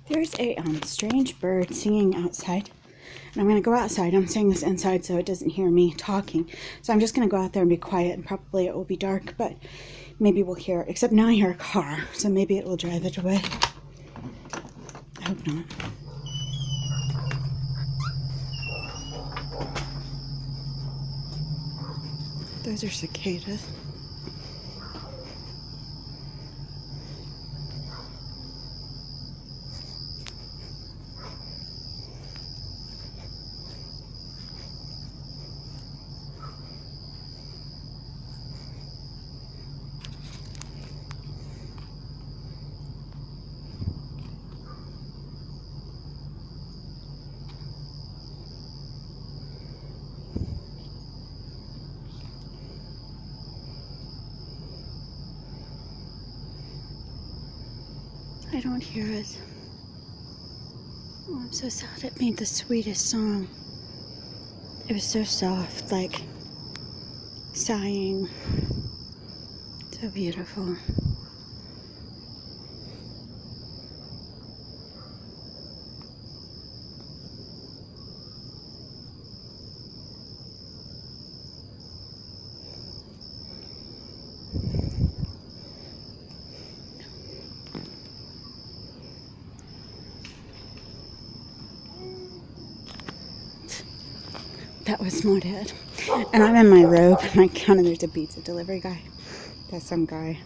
There's a strange bird singing outside, and I'm going to go outside. I'm saying this inside so it doesn't hear me talking. So I'm just going to go out there and be quiet, and probably it will be dark, but maybe we'll hear it. Except now I hear a car, so maybe it will drive it away. I hope not. Those are cicadas. I don't hear it. Oh, I'm so sad. It made the sweetest song. It was so soft, like sighing. So beautiful. That was not it. And I'm in my robe, and I counted there's a pizza delivery guy. That's some guy.